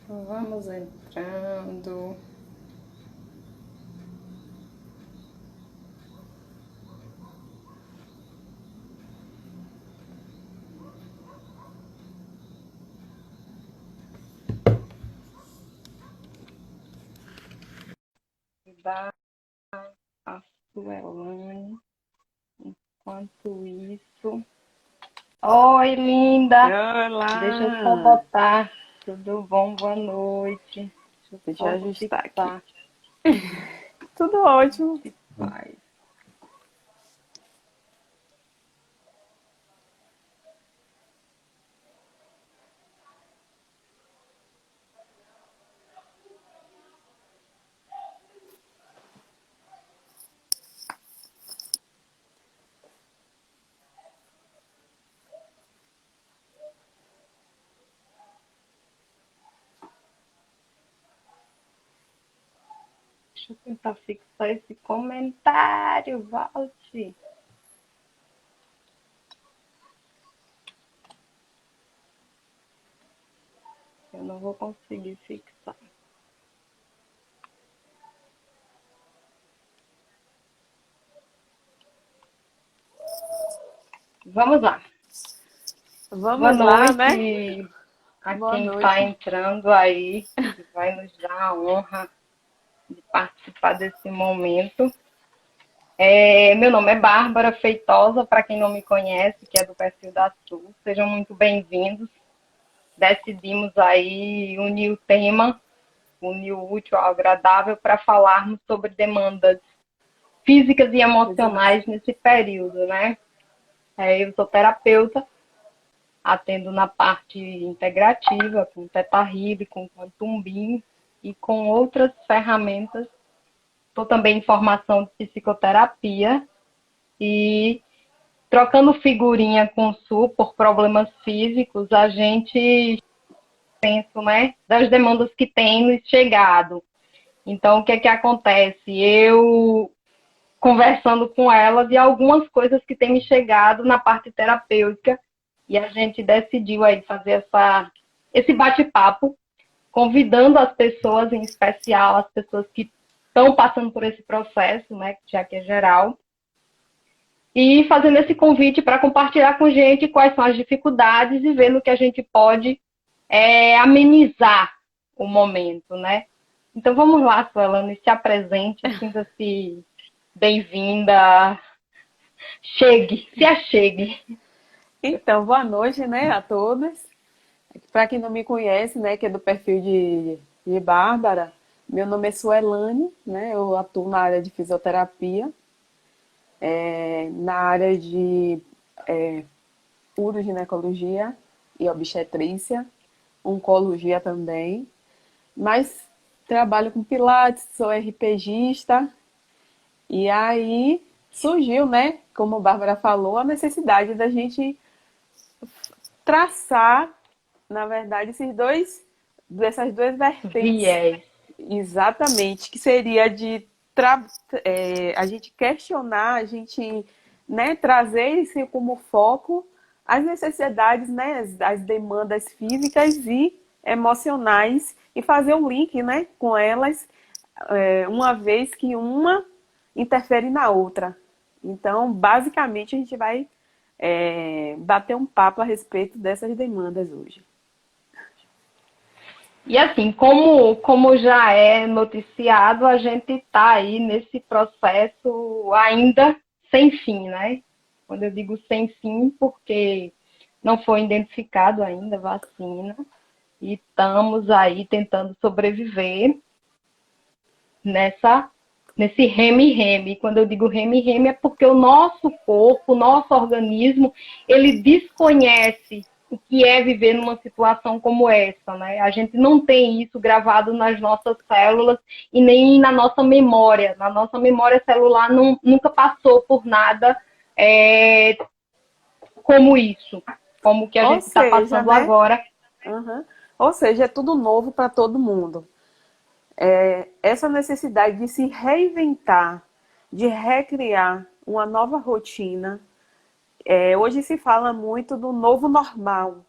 Vamos entrando. Da a Suelane. Enquanto isso. Oi, linda! Deixa eu só Olá! botar. Tudo bom? Boa noite. Deixa eu Deixa eu só ajustar aqui. fixar. Tudo ótimo. Vai. Deixa eu tentar fixar esse comentário, Valci. Eu não vou conseguir fixar. Vamos lá. Boa Vamos lá, né? noite a Boa quem está noite. entrando aí, que vai nos dar a honra de participar desse momento. Meu nome é Bárbara Feitosa, para quem não me conhece, que é do perfil da Sul. Sejam muito bem-vindos. Decidimos aí unir o tema, unir o útil ao agradável, para falarmos sobre demandas físicas e emocionais nesse período, né? Eu sou terapeuta, atendo na parte integrativa, com Theta Healing, com Quantum Beam e com outras ferramentas. Estou também em formação de psicoterapia e trocando figurinha com o Sul por problemas físicos, a gente pensa, né, das demandas que tem nos chegado. Então, o que é que acontece? Eu conversando com ela de algumas coisas que têm me chegado na parte terapêutica e a gente decidiu aí fazer esse bate-papo, convidando as pessoas, em especial as pessoas que estão passando por esse processo, né, já que é geral, e fazendo esse convite para compartilhar com a gente quais são as dificuldades e ver no que a gente pode amenizar o momento, né? Então vamos lá, Suelane, se apresente, sinta-se bem-vinda, chegue, se achegue. Então, boa noite, né, a todos. Para quem não me conhece, né, que é do perfil de Bárbara, meu nome é Suelane, né? Eu atuo na área de fisioterapia, na área de uroginecologia e obstetrícia, oncologia também. Mas trabalho com pilates, sou RPGista, e aí surgiu, né, como a Bárbara falou, a necessidade da gente traçar, na verdade, essas duas vertentes, Viés. exatamente, que seria de a gente questionar, a gente, né, trazer isso como foco as necessidades, né, as demandas físicas e emocionais e fazer um link, né, com elas, uma vez que uma interfere na outra. Então, basicamente, a gente vai bater um papo a respeito dessas demandas hoje. E assim, como já é noticiado, a gente está aí nesse processo ainda sem fim, né? Quando eu digo sem fim, porque não foi identificado ainda vacina e estamos aí tentando sobreviver nesse reme-reme. Quando eu digo reme-reme é porque o nosso corpo, o nosso organismo, ele desconhece o que é viver numa situação como essa, né? A gente não tem isso gravado nas nossas células e nem na nossa memória. Na nossa memória celular nunca passou por nada é, como isso, como o que a Ou gente está seja, passando né? agora. Uhum. Ou seja, é tudo novo para todo mundo. Essa necessidade de se reinventar, de recriar uma nova rotina. Hoje se fala muito do novo normal.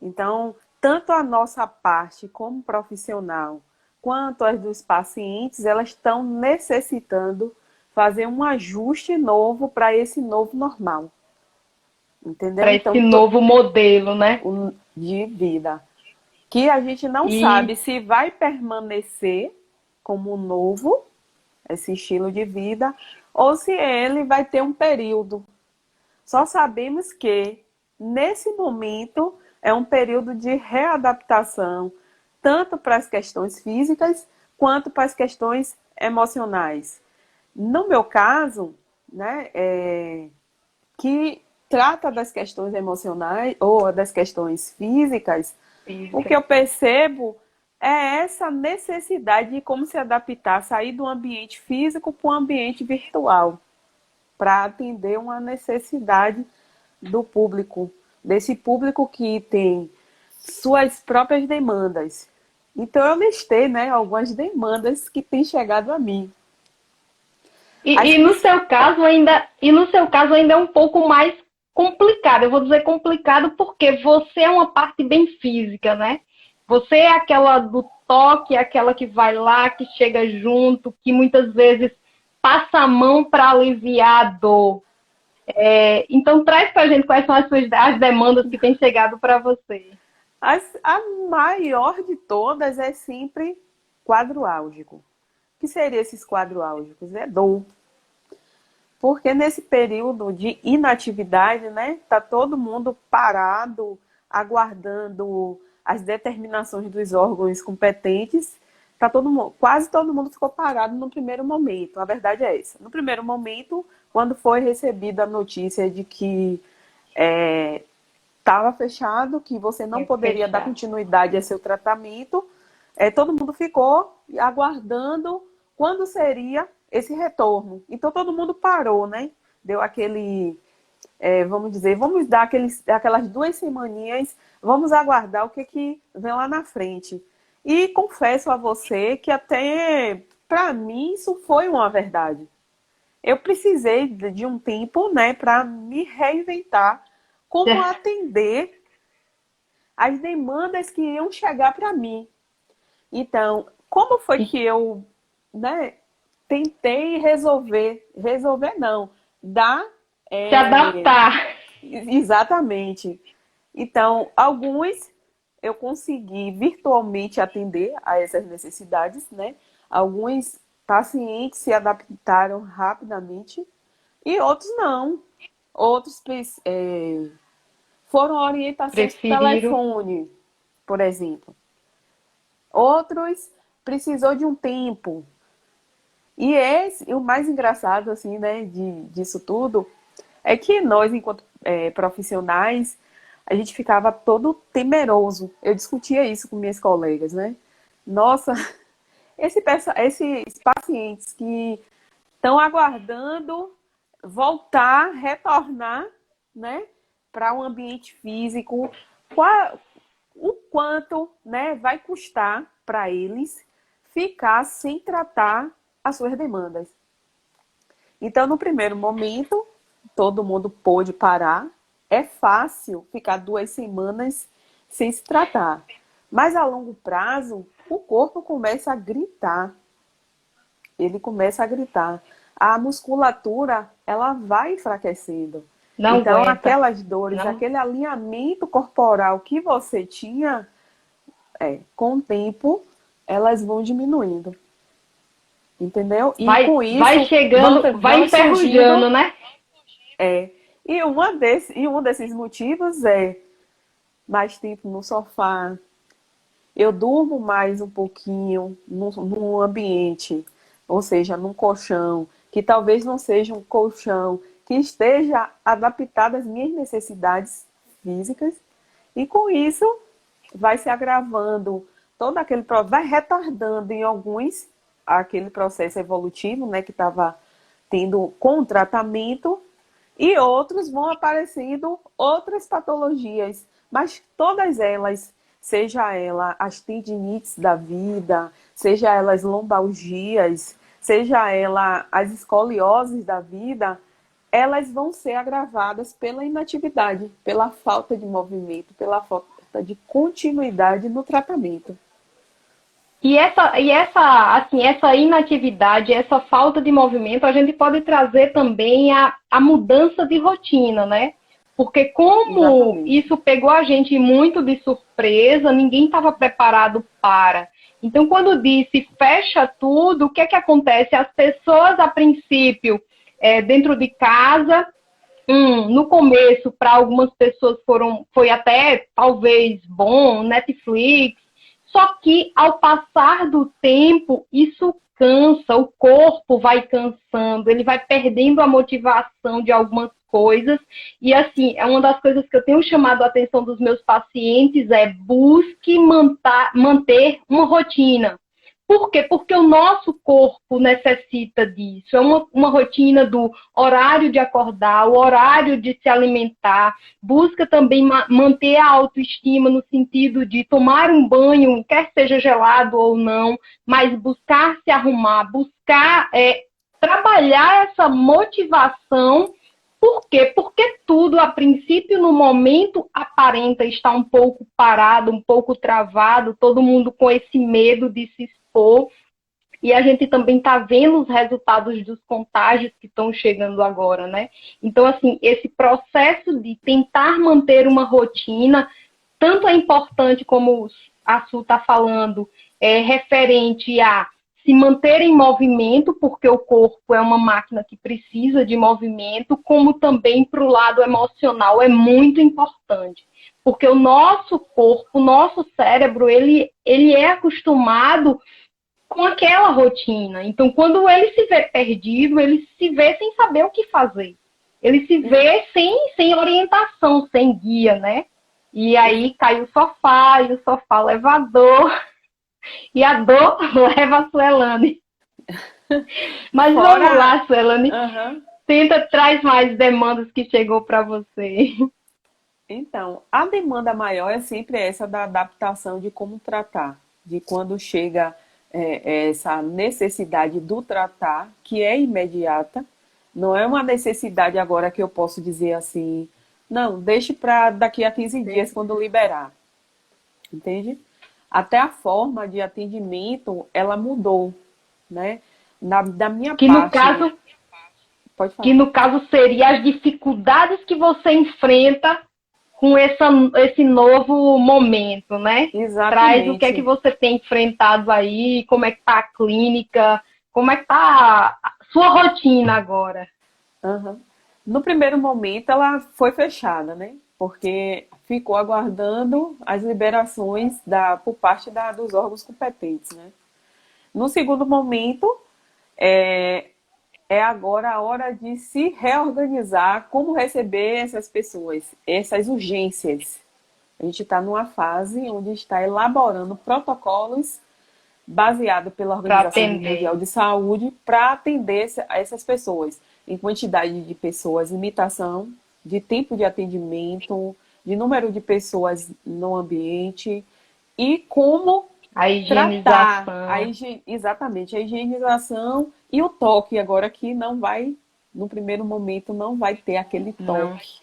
Então, tanto a nossa parte como profissional, quanto as dos pacientes, elas estão necessitando fazer um ajuste novo para esse novo normal. Entendeu? Para Então, esse novo modelo, né? de vida. Que a gente não sabe E se vai permanecer como novo, esse estilo de vida, ou se ele vai ter um período. Só sabemos que, nesse momento, é um período de readaptação, tanto para as questões físicas, quanto para as questões emocionais. No meu caso, né, que trata das questões emocionais ou das questões físicas, o que física. eu percebo é essa necessidade de como se adaptar, sair do ambiente físico para o ambiente virtual, para atender uma necessidade do público, desse público que tem suas próprias demandas. Então eu listei, né, algumas demandas que têm chegado a mim. As E no seu caso ainda é um pouco mais complicado. Eu vou dizer complicado porque você é uma parte bem física, né? Você é aquela do toque, aquela que vai lá, que chega junto, que muitas vezes passa a mão para aliviar a dor. Então traz para a gente quais são as demandas que têm chegado para você. a maior de todas é sempre quadro álgico. O que seria esses quadros álgicos? É dor. Porque nesse período de inatividade, né, tá todo mundo parado, aguardando as determinações dos órgãos competentes. Tá todo mundo, quase todo mundo ficou parado no primeiro momento. A verdade é essa. No primeiro momento, quando foi recebida a notícia de que estava fechado, que você não poderia dar Fechar. continuidade a seu tratamento, todo mundo ficou aguardando quando seria esse retorno. Então todo mundo parou, né? Deu aquele, vamos dizer, vamos dar aquelas 2 semaninhas, vamos aguardar o que vem lá na frente. E confesso a você que até para mim isso foi uma verdade. Eu precisei de um tempo, né, para me reinventar como atender as demandas que iam chegar para mim. Então, como foi que eu, né, tentei resolver não, dar, Se adaptar. exatamente. Então, alguns eu consegui virtualmente atender a essas necessidades, né? Alguns pacientes se adaptaram rapidamente e outros não. Outros foram orientações por Preferiram. telefone, por exemplo. Outros precisou de um tempo. E o mais engraçado, assim, né, disso tudo, é que nós, enquanto profissionais, a gente ficava todo temeroso. Eu discutia isso com minhas colegas, né? Nossa, esses pacientes que estão aguardando voltar, retornar, né, para um ambiente físico, o quanto, né, vai custar para eles ficar sem tratar as suas demandas. Então, no primeiro momento, todo mundo pôde parar. É fácil ficar 2 semanas sem se tratar. Mas a longo prazo, o corpo começa a gritar. Ele começa a gritar. A musculatura, ela vai enfraquecendo. Não Então, aguenta. aquelas dores, Não. aquele alinhamento corporal que você tinha, com o tempo, elas vão diminuindo. Entendeu? E com Vai isso chegando, vai vão surgindo. enferrujando, né? E um desses motivos é mais tempo no sofá. Eu durmo mais um pouquinho num ambiente, ou seja, num colchão, que talvez não seja um colchão que esteja adaptado às minhas necessidades físicas. E com isso vai se agravando vai retardando em alguns aquele processo evolutivo, né, que estava tendo com o tratamento, e outros vão aparecendo outras patologias, mas todas elas, seja ela as tendinites da vida, seja elas lombalgias, seja ela as escolioses da vida, elas vão ser agravadas pela inatividade, pela falta de movimento, pela falta de continuidade no tratamento. Assim, essa inatividade, essa falta de movimento, a gente pode trazer também a mudança de rotina, né? Porque como Exatamente. isso pegou a gente muito de surpresa, ninguém estava preparado para. Então, quando disse fecha tudo, o que é que acontece? As pessoas, a princípio, dentro de casa, no começo, para algumas pessoas foi até talvez bom, Netflix, só que ao passar do tempo, isso cansa, o corpo vai cansando, ele vai perdendo a motivação de algumas coisas. E assim, é uma das coisas que eu tenho chamado a atenção dos meus pacientes busque manter uma rotina. Por quê? Porque o nosso corpo necessita disso. É uma rotina do horário de acordar, o horário de se alimentar. Busca também manter a autoestima no sentido de tomar um banho, quer seja gelado ou não, mas buscar se arrumar, buscar trabalhar essa motivação. Por quê? Porque tudo, a princípio, no momento, aparenta estar um pouco parado, um pouco travado, todo mundo com esse medo de se expor. E a gente também está vendo os resultados dos contágios que estão chegando agora, né? Então, assim, esse processo de tentar manter uma rotina, tanto é importante, como a Su está falando, referente a se manter em movimento, porque o corpo é uma máquina que precisa de movimento, como também para o lado emocional é muito importante. Porque o nosso corpo, o nosso cérebro, ele é acostumado com aquela rotina. Então, quando ele se vê perdido, ele se vê sem saber o que fazer. Ele se vê sem orientação, sem guia, né? E aí cai o sofá, e o sofá leva a dor, e a dor leva a Suelane. Mas vamos Fora, lá, Suelane. uhum. Tenta, traz mais demandas que chegou para você. Então, a demanda maior é sempre essa da adaptação de como tratar, de quando chega essa necessidade do tratar, que é imediata, não é uma necessidade agora que eu posso dizer assim, não, deixe para daqui a 15 dias quando liberar, entende? Até a forma de atendimento, ela mudou, né? Da minha Que no parte, caso, pode que falar. no caso seria as dificuldades que você enfrenta com esse novo momento, né? Traz o que é que Exatamente. você tem enfrentado aí, como é que tá a clínica, como é que tá a sua rotina agora. Uhum. No primeiro momento, ela foi fechada, né? Porque ficou aguardando as liberações por parte dos órgãos competentes, né? No segundo momento, é, é agora a hora de se reorganizar, como receber essas pessoas, essas urgências. A gente está numa fase onde está elaborando protocolos baseado pela Para Organização Mundial atender. de Saúde para atender a essas pessoas, em quantidade de pessoas, limitação de tempo de atendimento, de número de pessoas no ambiente e como A tratar higienização. exatamente a higienização e o toque agora que não vai, no primeiro momento, não vai ter aquele Não. toque,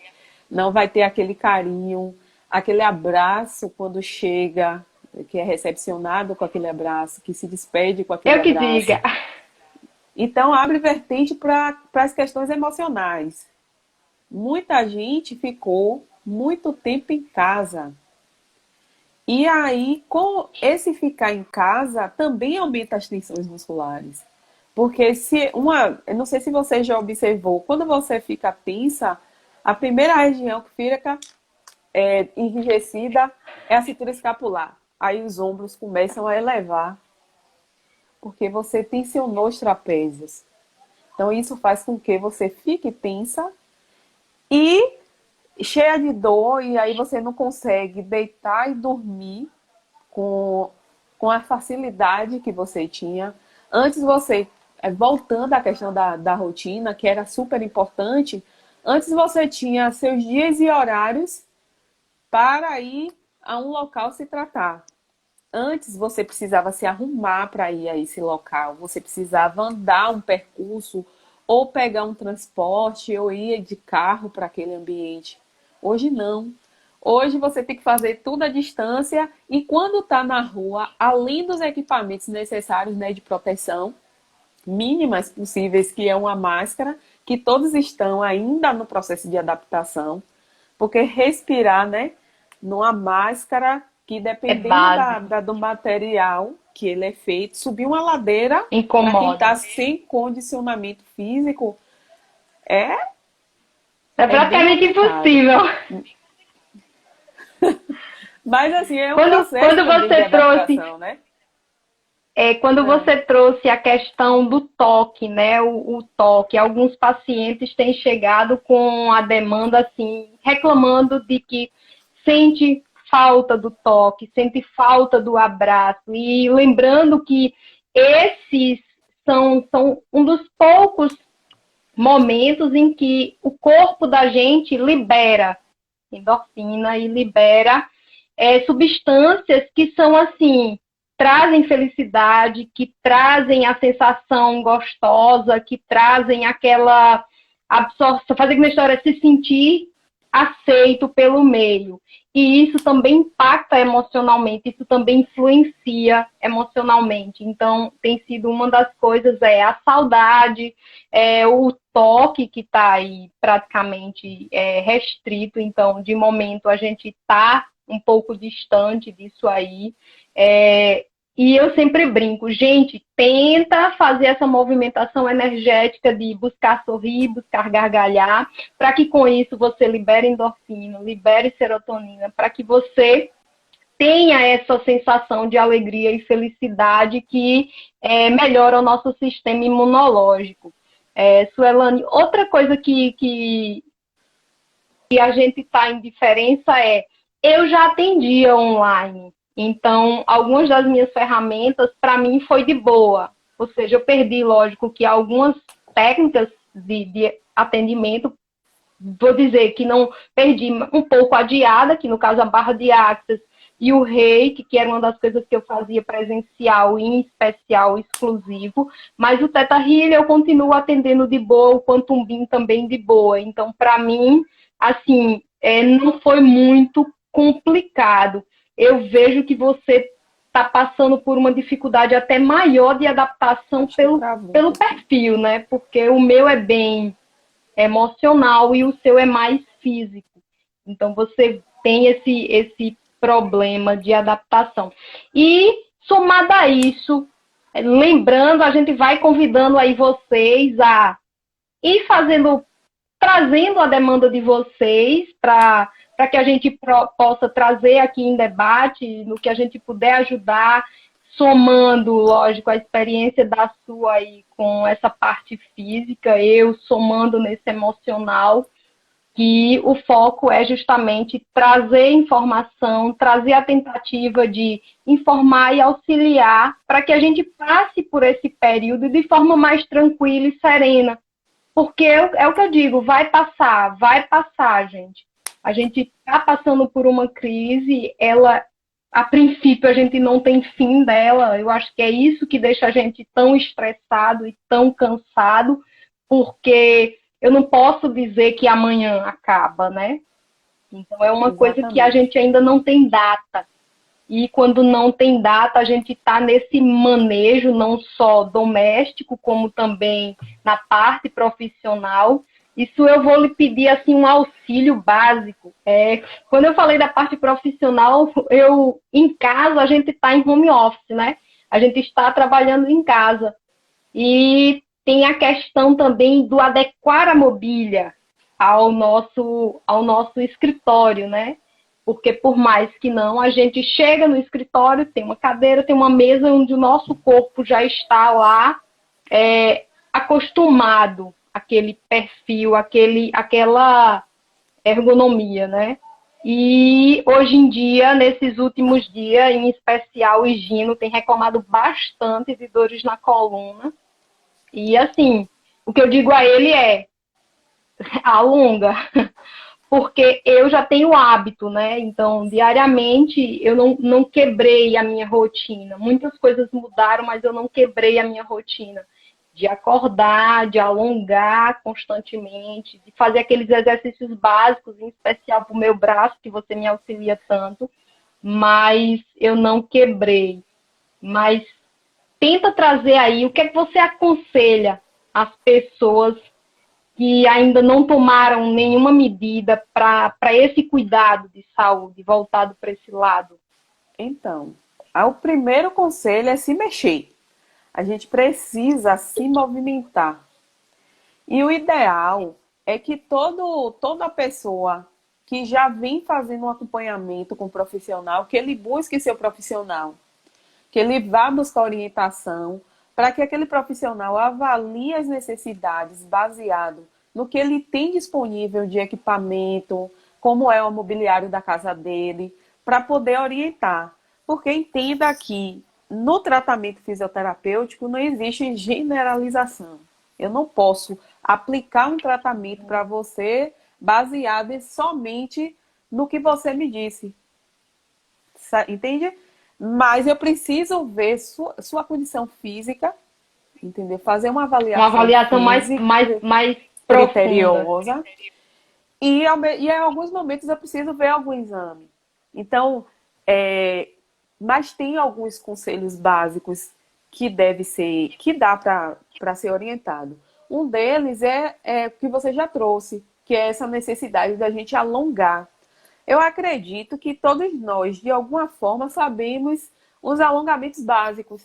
não vai ter aquele carinho, aquele abraço quando chega, que é recepcionado com aquele abraço, que se despede com aquele Eu que abraço. diga. Então, abre vertente para as questões emocionais. Muita gente ficou muito tempo em casa. E aí, com esse ficar em casa, também aumenta as tensões musculares. Porque eu não sei se você já observou, quando você fica tensa, a primeira região que fica enrijecida é a cintura escapular. Aí os ombros começam a elevar, porque você tensionou os trapézios. Então isso faz com que você fique tensa e cheia de dor, e aí você não consegue deitar e dormir com, com a facilidade que você tinha. Antes você, voltando à questão da rotina, que era super importante, antes você tinha seus dias e horários para ir a um local se tratar. Antes você precisava se arrumar para ir a esse local, você precisava andar um percurso, ou pegar um transporte, ou ir de carro para aquele ambiente. Hoje não. Hoje você tem que fazer tudo à distância e quando está na rua, além dos equipamentos necessários, né, de proteção, mínimas possíveis, que é uma máscara, que todos estão ainda no processo de adaptação, porque respirar, né, numa máscara que É dependendo básico, do material que ele é feito, subir uma ladeira para quem está incomoda. sem condicionamento físico é, É é bem praticamente complicado. impossível. Mas assim, é um Quando, processo quando também de você trouxe adaptação, né? quando É. você trouxe a questão do toque, né? O toque, alguns pacientes têm chegado com a demanda assim, reclamando de que sente falta do toque, sente falta do abraço. E lembrando que esses são um dos poucos momentos em que o corpo da gente libera endorfina e libera substâncias que são assim, trazem felicidade, que trazem a sensação gostosa, que trazem aquela absorção, fazer com a história se sentir aceito pelo meio. E isso também impacta emocionalmente, isso também influencia emocionalmente. Então, tem sido uma das coisas, a saudade, o toque que está aí praticamente restrito. Então, de momento, a gente está um pouco distante disso aí. E eu sempre brinco, gente, tenta fazer essa movimentação energética de buscar sorrir, buscar gargalhar, para que com isso você libere endorfina, libere serotonina, para que você tenha essa sensação de alegria e felicidade que melhora o nosso sistema imunológico. Suelane, outra coisa que a gente está em diferença eu já atendia online. Então, algumas das minhas ferramentas, para mim, foi de boa. Ou seja, eu perdi, lógico, que algumas técnicas de atendimento, vou dizer que não perdi um pouco a diada, que no caso a barra de axis e o reiki, que era uma das coisas que eu fazia presencial e em especial exclusivo, mas o Theta Healing eu continuo atendendo de boa, o Quantum Beam também de boa. Então, para mim, assim, não foi muito complicado. Eu vejo que você está passando por uma dificuldade até maior de adaptação Acho que travou um pelo pouquinho. perfil, né? Porque o meu é bem emocional e o seu é mais físico. Então, você tem esse problema de adaptação. E, somado a isso, lembrando, a gente vai convidando aí vocês a ir fazendo, trazendo a demanda de vocês para que a gente possa trazer aqui em debate, no que a gente puder ajudar, somando, lógico, a experiência da sua aí com essa parte física, eu somando nesse emocional, que o foco é justamente trazer informação, trazer a tentativa de informar e auxiliar para que a gente passe por esse período de forma mais tranquila e serena. Porque é o que eu digo, vai passar, gente. A gente está passando por uma crise, ela, a princípio, a gente não tem fim dela. Eu acho que é isso que deixa a gente tão estressado e tão cansado, porque eu não posso dizer que amanhã acaba, né? Então, é uma coisa que a Exatamente. gente ainda não tem data. E quando não tem data, a gente está nesse manejo, não só doméstico, como também na parte profissional. Isso eu vou lhe pedir assim, um auxílio básico. Quando eu falei da parte profissional, em casa, a gente está em home office, né? A gente está trabalhando em casa. E tem a questão também do adequar a mobília ao nosso escritório, né? Porque por mais que não, a gente chega no escritório, tem uma cadeira, tem uma mesa onde o nosso corpo já está lá acostumado àquele perfil, aquela ergonomia, né? E hoje em dia, nesses últimos dias, em especial, o Gino tem reclamado bastante de dores na coluna. E assim, o que eu digo a ele alonga, porque eu já tenho hábito, né? Então, diariamente, eu não quebrei a minha rotina. Muitas coisas mudaram, mas eu não quebrei a minha rotina de acordar, de alongar constantemente, de fazer aqueles exercícios básicos, em especial para o meu braço, que você me auxilia tanto, mas eu não quebrei. Mas tenta trazer aí o que é que você aconselha às pessoas que ainda não tomaram nenhuma medida para esse cuidado de saúde voltado para esse lado. Então, o primeiro conselho é se mexer. A gente precisa se movimentar. E o ideal é que toda pessoa que já vem fazendo um acompanhamento com o profissional, que ele busque seu profissional, que ele vá buscar orientação, para que aquele profissional avalie as necessidades baseado no que ele tem disponível de equipamento, como é o mobiliário da casa dele, para poder orientar. Porque entenda que no tratamento fisioterapêutico não existe generalização. Eu não posso aplicar um tratamento para você baseado somente no que você me disse. Entende? Mas eu preciso ver sua condição física, entendeu? Fazer uma Avaliação física mais profunda. criteriosa. E em alguns momentos eu preciso ver algum exame. Então, mas tem alguns conselhos básicos que dá para ser orientado. Um deles é que você já trouxe, que é essa necessidade da gente alongar. Eu acredito que todos nós, de alguma forma, sabemos os alongamentos básicos.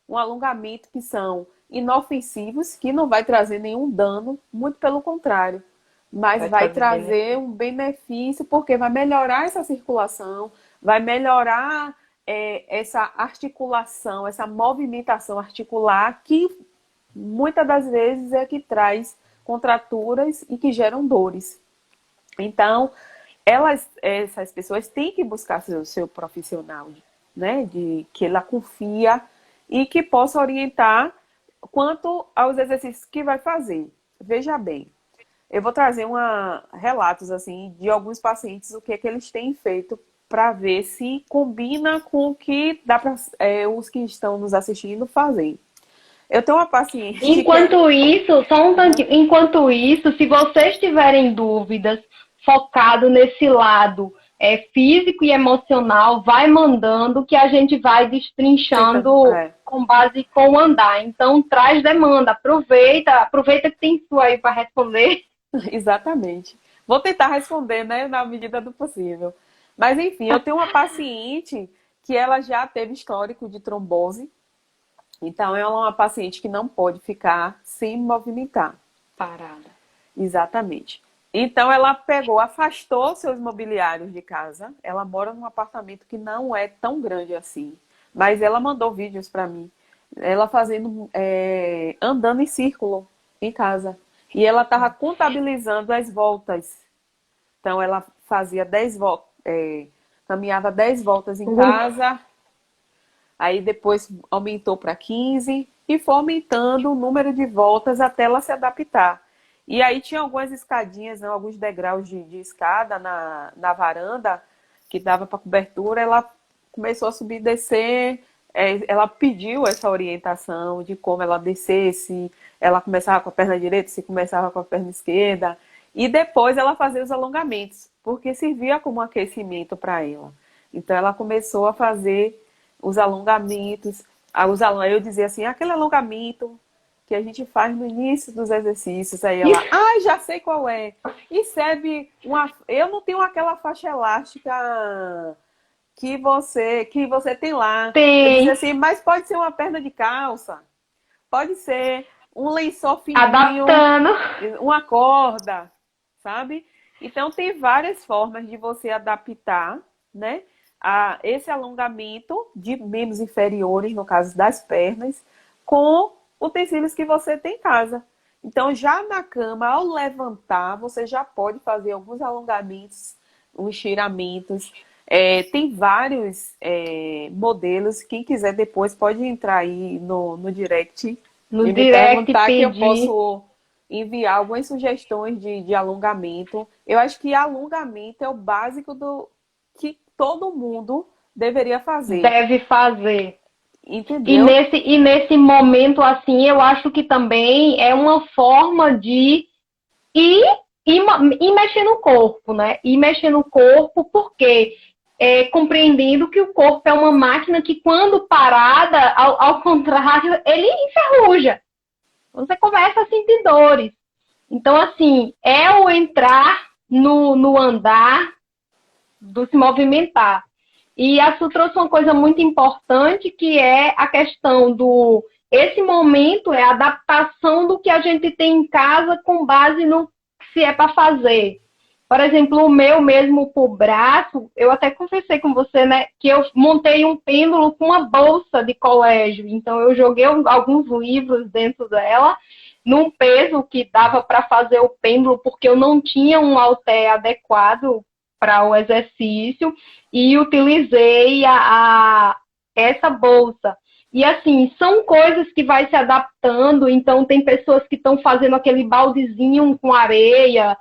Um alongamento que são inofensivos, que não vai trazer nenhum dano, muito pelo contrário. Mas vai trazer um benefício, porque vai melhorar essa circulação, vai melhorar essa articulação, essa movimentação articular, que muitas das vezes é que traz contraturas e que geram dores. Então, essas pessoas têm que buscar seu profissional, né, de que ela confia e que possa orientar quanto aos exercícios que vai fazer. Veja bem, eu vou trazer relatos assim de alguns pacientes, o que é que eles têm feito para ver se combina com o que dá para os que estão nos assistindo fazem. Eu tenho uma paciente. Enquanto isso, se vocês tiverem dúvidas focado nesse lado físico e emocional, vai mandando que a gente vai destrinchando com base com o andar. Então, traz demanda, aproveita que tem isso aí para responder. Exatamente. Vou tentar responder, né, na medida do possível. Mas, enfim, eu tenho uma paciente que ela já teve histórico de trombose. Então, ela é uma paciente que não pode ficar sem movimentar. Parada. Exatamente. Então, ela afastou seus mobiliários de casa. Ela mora num apartamento que não é tão grande assim. Mas ela mandou vídeos para mim. Ela fazendo, andando em círculo em casa. E ela estava contabilizando as voltas. Então, ela fazia 10 voltas, caminhava 10 voltas em casa. Aí depois aumentou para 15 e foi aumentando o número de voltas até ela se adaptar. E aí tinha algumas escadinhas, né, alguns degraus de escada na varanda que dava para cobertura. Ela começou a subir e descer. Ela pediu essa orientação de como ela descesse. Ela começava com a perna direita, se começava com a perna esquerda. E depois ela fazia os alongamentos, porque servia como aquecimento para ela. Então ela começou a fazer os alongamentos. Eu dizia assim, aquele alongamento que a gente faz no início dos exercícios. Aí ela, já sei qual é. E serve eu não tenho aquela faixa elástica que você tem lá. Tem. Eu dizia assim, mas pode ser uma perna de calça. Pode ser um lençol fininho. Adaptando. Uma corda, sabe? Então tem várias formas de você adaptar, né, a esse alongamento de membros inferiores, no caso das pernas, com utensílios que você tem em casa. Então, já na cama, ao levantar, você já pode fazer alguns alongamentos, uns estiramentos. Tem vários modelos. Quem quiser depois pode entrar aí no direct e me perguntar que eu posso enviar algumas sugestões de alongamento. Eu acho que alongamento é o básico que todo mundo deveria fazer. Deve fazer. Entendeu? E nesse momento, assim, eu acho que também é uma forma de ir, ir mexer no corpo, né? Ir mexer no corpo, porque compreendendo que o corpo é uma máquina que, quando parada, ao contrário, ele enferruja. Você começa a sentir dores. Então, assim, é o entrar no andar, do se movimentar. E a Su trouxe uma coisa muito importante, que é a questão do... Esse momento é a adaptação do que a gente tem em casa com base no que se é para fazer. Por exemplo, o meu mesmo pro braço, eu até conversei com você, né, que eu montei um pêndulo com uma bolsa de colégio. Então, eu joguei alguns livros dentro dela, num peso que dava para fazer o pêndulo, porque eu não tinha um halter adequado para o exercício, e utilizei essa bolsa. E assim, são coisas que vai se adaptando. Então, tem pessoas que estão fazendo aquele baldezinho com areia,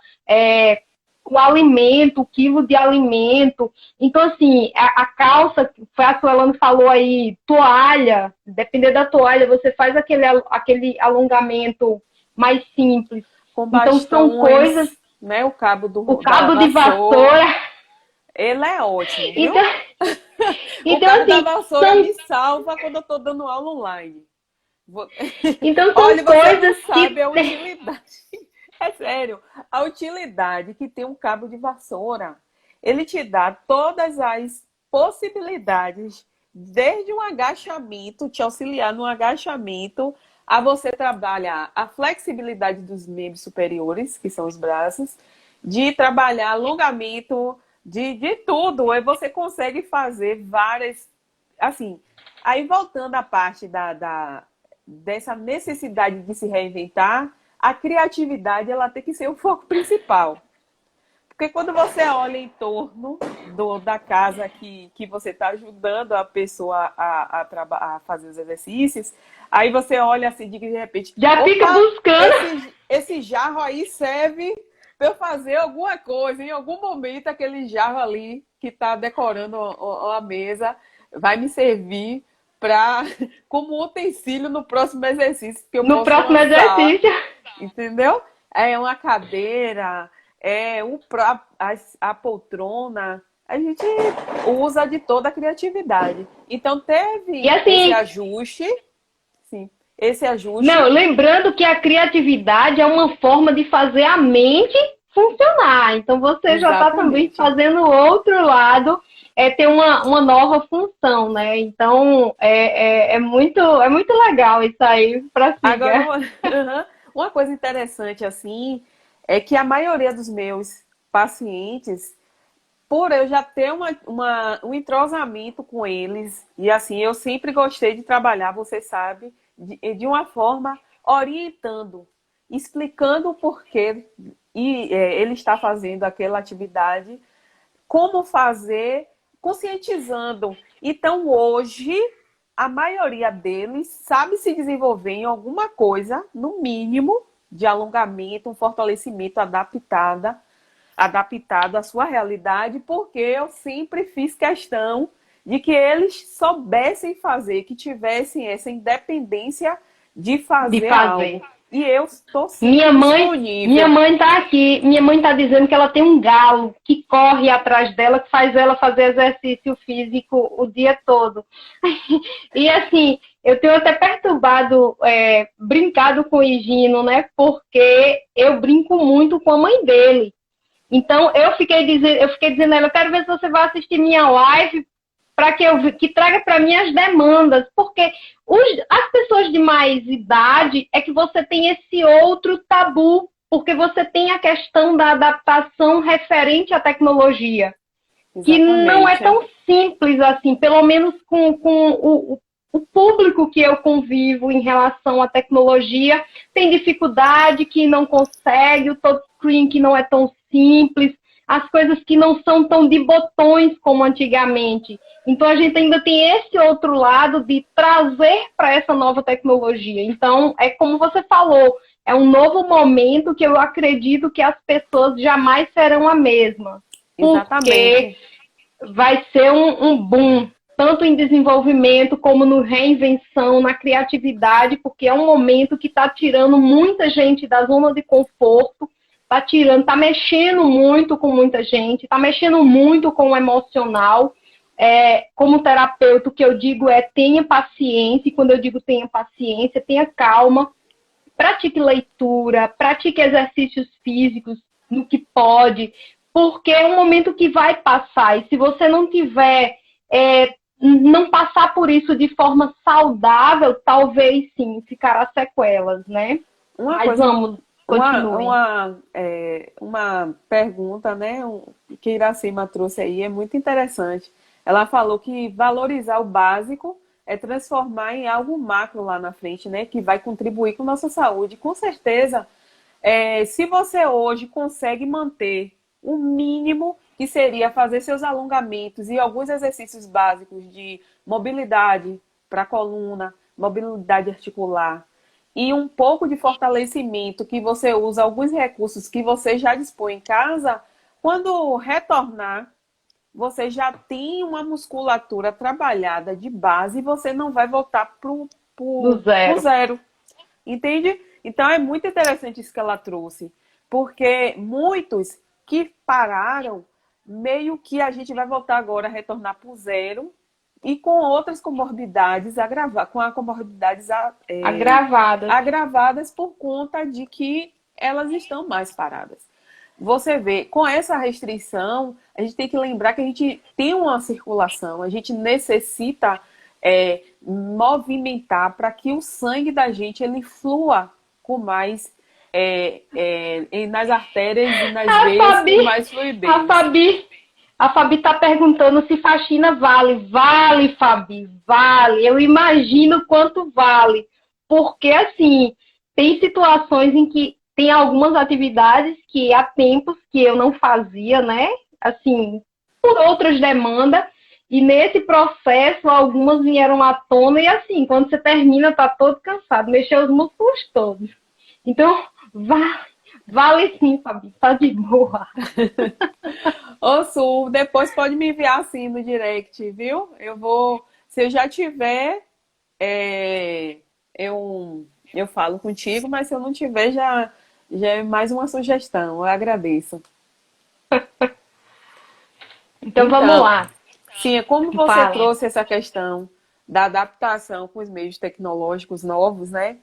o alimento, o quilo de alimento. Então, assim, a calça, a Suelane falou aí, toalha, dependendo da toalha, você faz aquele alongamento mais simples. Com Então, bastões, são coisas... né? O cabo O cabo de vassoura... Ele é ótimo, viu? Então, O cabo assim, da vassoura me salva quando eu estou dando aula online. Então, são Olha, você coisas não sabe que... a utilidade. É sério, a utilidade que tem um cabo de vassoura. Ele te dá todas as possibilidades, desde um agachamento, te auxiliar no agachamento, a você trabalhar a flexibilidade dos membros superiores, que são os braços, de trabalhar alongamento, de tudo. Aí você consegue fazer várias... Assim, aí voltando à parte dessa necessidade de se reinventar, a criatividade ela tem que ser o foco principal. Porque quando você olha em torno da casa que você está ajudando a pessoa a fazer os exercícios, aí você olha assim, de repente... Já fica buscando. Esse jarro aí serve para eu fazer alguma coisa. Em algum momento, aquele jarro ali que está decorando a mesa vai me servir como utensílio no próximo exercício que eu no posso próximo lançar. exercício. Entendeu? É uma cadeira, a poltrona. A gente usa de toda a criatividade. Então, teve E assim, esse ajuste. Sim, esse ajuste. Não, lembrando que a criatividade é uma forma de fazer a mente funcionar. Então, você já está também fazendo o outro lado, ter uma nova função, né? Então, é muito legal isso aí para seguir. Agora, uma coisa interessante, assim, é que a maioria dos meus pacientes, por eu já ter um entrosamento com eles, e assim, eu sempre gostei de trabalhar, você sabe, de uma forma orientando, explicando o porquê ele está fazendo aquela atividade, como fazer, conscientizando. Então, hoje, a maioria deles sabe se desenvolver em alguma coisa, no mínimo, de alongamento, um fortalecimento adaptado à sua realidade, porque eu sempre fiz questão de que eles soubessem fazer, que tivessem essa independência de fazer algo. E eu estou sempre disponível. Minha mãe está aqui, minha mãe está dizendo que ela tem um galo que corre atrás dela, que faz ela fazer exercício físico o dia todo. E assim, eu tenho até perturbado, brincado com o Higino, né? Porque eu brinco muito com a mãe dele. Então, eu fiquei dizendo a ela, eu quero ver se você vai assistir minha live para que traga para mim as demandas, porque as pessoas de mais idade é que você tem esse outro tabu, porque você tem a questão da adaptação referente à tecnologia, que não é tão simples assim, pelo menos com o público que eu convivo em relação à tecnologia, tem dificuldade, que não consegue, o touchscreen que não é tão simples, as coisas que não são tão de botões como antigamente. Então, a gente ainda tem esse outro lado de trazer para essa nova tecnologia. Então, é como você falou, é um novo momento que eu acredito que as pessoas jamais serão a mesma. Exatamente. Porque vai ser um boom. tanto em desenvolvimento como no reinvenção, na criatividade, porque é um momento que está tirando muita gente da zona de conforto, está mexendo muito com muita gente, está mexendo muito com o emocional. Como terapeuta, o que eu digo é tenha paciência, e quando eu digo tenha paciência, tenha calma, pratique leitura, pratique exercícios físicos no que pode, porque é um momento que vai passar, e se você não tiver, não passar por isso de forma saudável, talvez sim, ficará sequelas, né? Mas vamos, continue. Uma pergunta, né, que Iracema trouxe aí é muito interessante. Ela falou que valorizar o básico é transformar em algo macro lá na frente, né, que vai contribuir com nossa saúde. Com certeza, se você hoje consegue manter o mínimo, que seria fazer seus alongamentos e alguns exercícios básicos de mobilidade para a coluna, mobilidade articular, e um pouco de fortalecimento, que você usa alguns recursos que você já dispõe em casa, quando retornar, você já tem uma musculatura trabalhada de base e você não vai voltar pro zero. Entende? Então é muito interessante isso que ela trouxe, porque muitos que pararam, meio que a gente vai voltar agora a retornar para o zero e com outras comorbidades agravadas por conta de que elas estão mais paradas. Você vê, com essa restrição, a gente tem que lembrar que a gente tem uma circulação, a gente necessita movimentar para que o sangue da gente ele flua com mais nas artérias e nas veias com mais fluidez. A Fabi está perguntando se faxina vale. Vale, Fabi, vale. Eu imagino quanto vale. Porque, assim, tem situações em que tem algumas atividades que há tempos que eu não fazia, né? Assim, por outras demandas. E nesse processo, algumas vieram à tona. E, assim, quando você termina, tá todo cansado. Mexeu os músculos todos. Então, vale sim, Fabi. Tá de boa. Ô, Su, depois pode me enviar assim no direct, viu? Se eu já tiver, eu falo contigo, mas se eu não tiver, já é mais uma sugestão. Eu agradeço. Então vamos lá. Sim, como você trouxe essa questão da adaptação com os meios tecnológicos novos, né?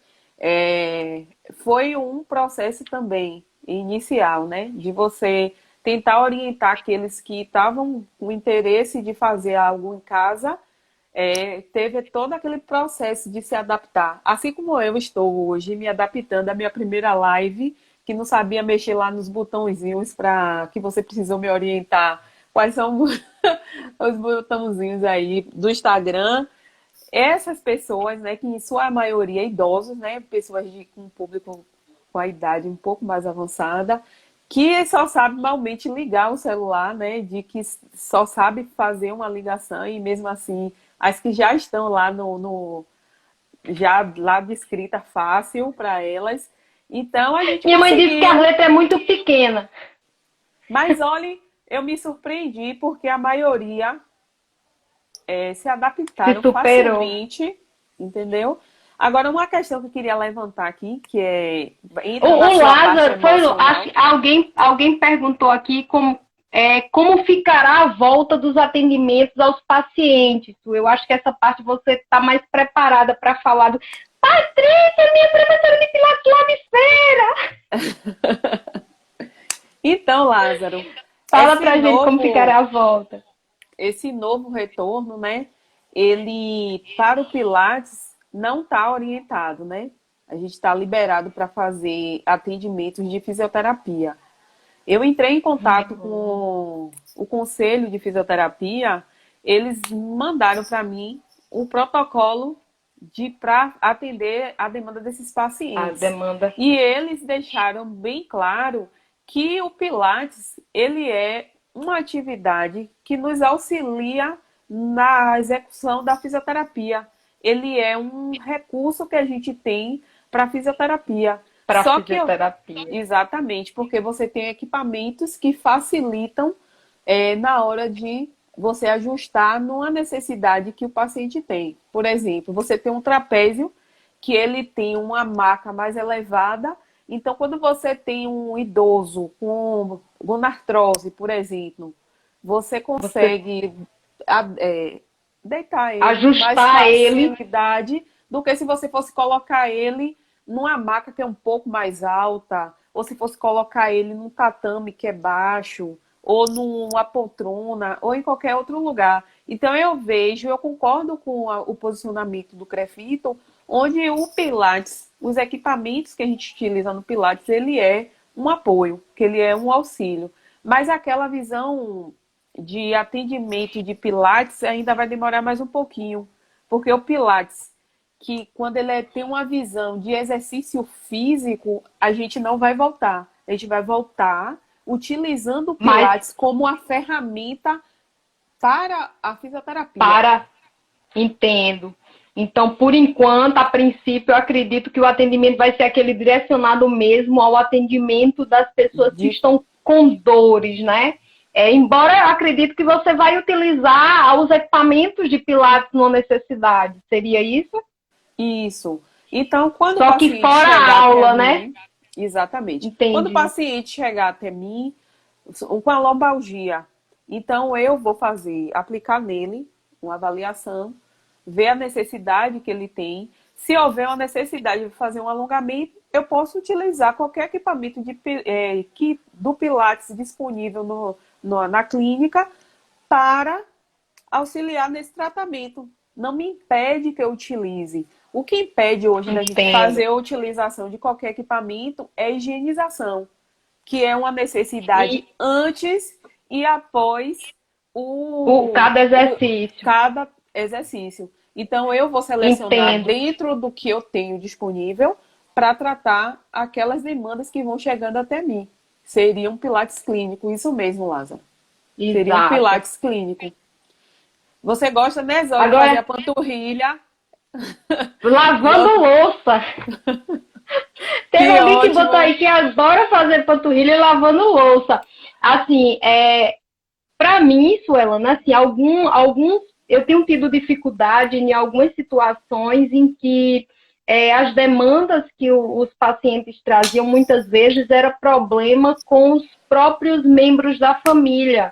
Foi um processo também inicial, né? De você tentar orientar aqueles que estavam com interesse de fazer algo em casa, teve todo aquele processo de se adaptar. Assim como eu estou hoje me adaptando à minha primeira live, que não sabia mexer lá nos botõezinhos para que você precisou me orientar. Quais são os botãozinhos aí do Instagram? Essas pessoas, né, que em sua maioria idosos, né, pessoas com um público com a idade um pouco mais avançada, que só sabe malmente ligar o celular, né? De que só sabe fazer uma ligação e mesmo assim, as que já estão lá já lá de escrita fácil para elas. Então a gente Minha mãe disse que a letra é muito pequena. Mas olha, eu me surpreendi porque a maioria se adaptaram facilmente, entendeu? Agora, uma questão que eu queria levantar aqui, que o Lázaro, alguém perguntou aqui como ficará a volta dos atendimentos aos pacientes. Eu acho que essa parte você está mais preparada para falar do... Patrícia, minha professora de Pilates Feira! Então, Lázaro, fala pra gente como ficará a volta. Esse novo retorno, né? Ele, para o Pilates, não está orientado, né? A gente está liberado para fazer atendimentos de fisioterapia. Eu entrei em contato com o Conselho de Fisioterapia, eles mandaram para mim o protocolo para atender a demanda desses pacientes. E eles deixaram bem claro que o Pilates, ele é uma atividade que nos auxilia na execução da fisioterapia. Ele é um recurso que a gente tem para a fisioterapia. Exatamente, porque você tem equipamentos que facilitam na hora de você ajustar numa necessidade que o paciente tem. Por exemplo, você tem um trapézio que ele tem uma maca mais elevada, então quando você tem um idoso com gonartrose, por exemplo, você Você consegue deitar ele com mais ajustar ele facilidade do que se você fosse colocar ele numa maca que é um pouco mais alta, ou se fosse colocar ele num tatame que é baixo, ou numa poltrona, ou em qualquer outro lugar. Então eu concordo com o posicionamento do Crefito, onde o Pilates, os equipamentos que a gente utiliza no Pilates, ele é um apoio, que ele é um auxílio. Mas aquela visão de atendimento de Pilates ainda vai demorar mais um pouquinho, porque o Pilates, que quando tem uma visão de exercício físico, a gente não vai voltar. A gente vai voltar utilizando o mais Pilates como uma ferramenta para a fisioterapia. para entendo. Então, por enquanto, a princípio, eu acredito que o atendimento vai ser aquele direcionado mesmo ao atendimento das pessoas que estão com dores, né? Embora eu acredito que você vai utilizar os equipamentos de Pilates numa necessidade. Seria isso? Isso. Então, quando o Só que paciente fora a chegar até aula, né? mim, exatamente. Quando o Entendi. paciente chegar até mim com a lombalgia, então eu vou aplicar nele uma avaliação, ver a necessidade que ele tem. Se houver uma necessidade de fazer um alongamento, eu posso utilizar qualquer equipamento do Pilates disponível na clínica para auxiliar nesse tratamento. Não me impede que eu utilize. O que impede hoje da gente Entendo. fazer a utilização de qualquer equipamento é a higienização, que é uma necessidade E antes e após cada exercício. cada exercício. Então, eu vou selecionar Entendo. dentro do que eu tenho disponível para tratar aquelas demandas que vão chegando até mim. Seria um Pilates clínico, isso mesmo, Lázaro. Seria um Exato. Pilates clínico. Você gosta, né, Zóia, de fazer a Agora, panturrilha? lavando louça. Teve Que alguém que botou ótimo! aí que adora fazer panturrilha lavando louça. Assim, para mim, Suelana, assim, alguns, eu tenho tido dificuldade em algumas situações em que as demandas que os pacientes traziam muitas vezes era problema com os próprios membros da família.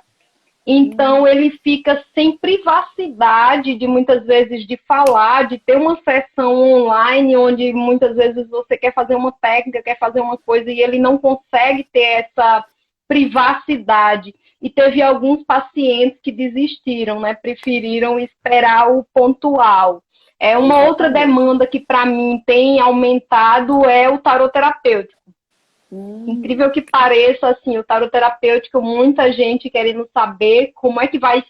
Então, ele fica sem privacidade de muitas vezes de falar, de ter uma sessão online onde muitas vezes você quer fazer uma técnica, quer fazer uma coisa e ele não consegue ter essa privacidade. E teve alguns pacientes que desistiram, né? Preferiram esperar o pontual. Uma outra Exatamente. demanda que para mim tem aumentado é o tarot terapêutico. Incrível que pareça, assim, o tarot terapêutico, muita gente querendo saber como é que vai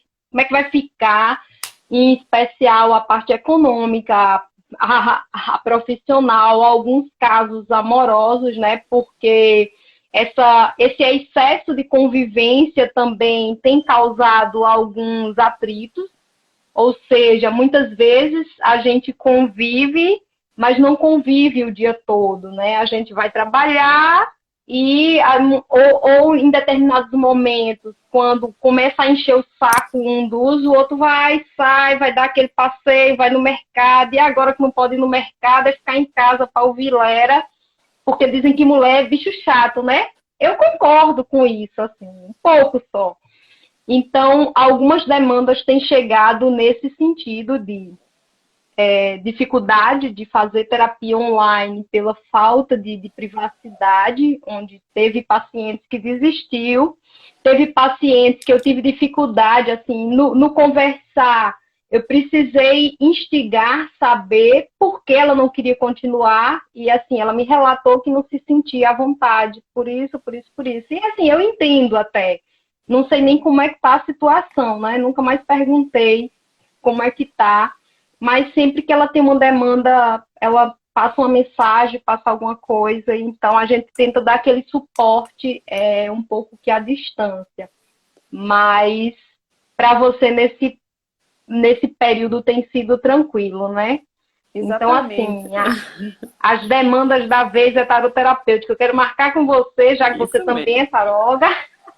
ficar, em especial a parte econômica, a profissional, alguns casos amorosos, né? Porque esse excesso de convivência também tem causado alguns atritos, ou seja, muitas vezes a gente convive, mas não convive o dia todo, né? A gente vai trabalhar ou em determinados momentos, quando começa a encher o saco um dos, o outro sai, vai dar aquele passeio, vai no mercado, e agora que não pode ir no mercado é ficar em casa para ouvir lera, porque dizem que mulher é bicho chato, né? Eu concordo com isso, assim, um pouco só. Então, algumas demandas têm chegado nesse sentido de dificuldade de fazer terapia online pela falta de privacidade, onde teve pacientes que desistiu, teve pacientes que eu tive dificuldade, assim, no conversar, eu precisei instigar, saber por que ela não queria continuar, e assim, ela me relatou que não se sentia à vontade, por isso, por isso, por isso. E assim, eu entendo até, não sei nem como é que tá a situação, né? Nunca mais perguntei como é que tá, mas sempre que ela tem uma demanda, ela passa uma mensagem, passa alguma coisa, então a gente tenta dar aquele suporte um pouco que à distância. Mas para você nesse período tem sido tranquilo, né? Então, Exatamente. assim, as demandas da vez é taroterapêutica. Eu quero marcar com você, já que você Isso também mesmo. é taróloga,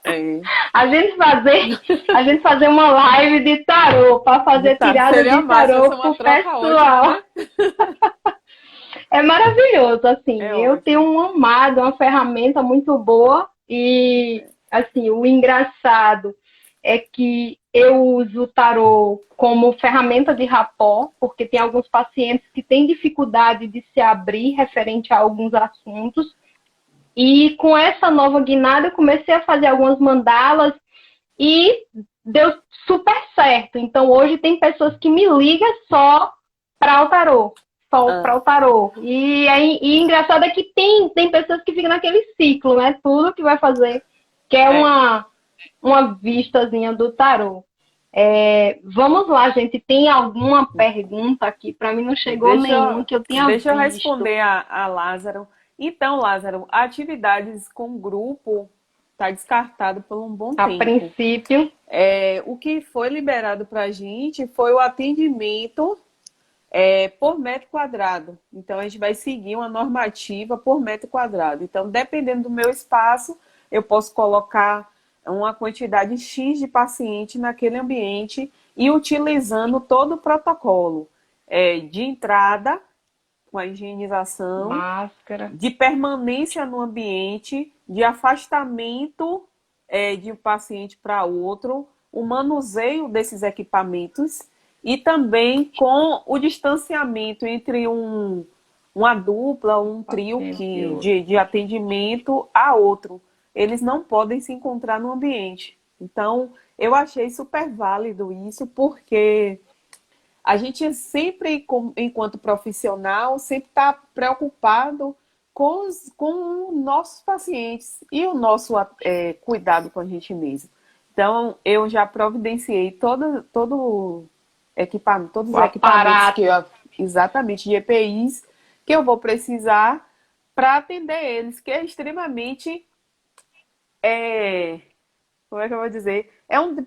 É. A gente fazer uma live de tarô para fazer tirada Seria de massa, vai tarô ser uma pro troca pessoal. ótima, né? É maravilhoso, assim. É Eu tenho ótimo. um amado, uma ferramenta muito boa e, assim, o engraçado é que eu uso o tarô como ferramenta de rapport, porque tem alguns pacientes que têm dificuldade de se abrir referente a alguns assuntos. E com essa nova guinada, eu comecei a fazer algumas mandalas e deu super certo. Então, hoje tem pessoas que me ligam só para o tarô. Só Ah, para o tarô. E engraçado é que tem pessoas que ficam naquele ciclo, né? Tudo que vai fazer, que é é. uma vistazinha do tarô. Vamos lá, gente. Tem alguma pergunta aqui? Para mim não chegou nenhuma que eu tenha Deixa eu visto. responder a Lázaro. Então, Lázaro, atividades com grupo está descartado por um bom A tempo. princípio, O que foi liberado para a gente foi o atendimento por metro quadrado. Então, a gente vai seguir uma normativa por metro quadrado. Então, dependendo do meu espaço, eu posso colocar uma quantidade X de paciente naquele ambiente e utilizando todo o protocolo de entrada, com a higienização, máscara. de permanência no ambiente, de afastamento de um paciente para outro, o manuseio desses equipamentos e também com o distanciamento entre uma dupla, um trio de atendimento a outro. Eles não podem se encontrar no ambiente. Então, eu achei super válido isso, porque a gente sempre, enquanto profissional, sempre está preocupado com nossos pacientes e o nosso cuidado com a gente mesmo. Então, eu já providenciei todo equipamento, todos O os equipamentos aparato. exatamente, de EPIs, que eu vou precisar para atender eles, que é extremamente, como é que eu vou dizer?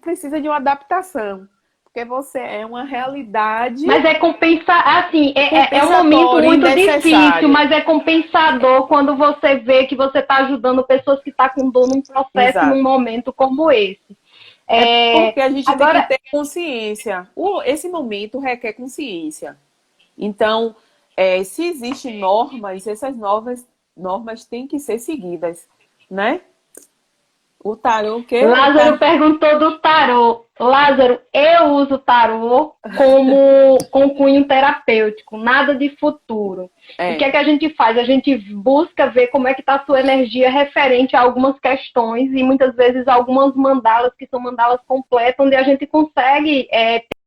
Precisa de uma adaptação, porque você é uma realidade Mas é compensar, assim, é um momento compensatória e muito difícil, necessária. mas é compensador quando você vê que você está ajudando pessoas que estão com dor num processo, num Exato. momento como esse. É porque a gente tem que Agora, ter consciência. Esse momento requer consciência. Então, se existem normas, essas normas têm que ser seguidas, né? O tarô, o quê? Lázaro perguntou do tarô. Lázaro, eu uso tarô como com cunho terapêutico, nada de futuro. O que é que a gente faz? A gente busca ver como é que está a sua energia referente a algumas questões e muitas vezes algumas mandalas, que são mandalas completas, onde a gente consegue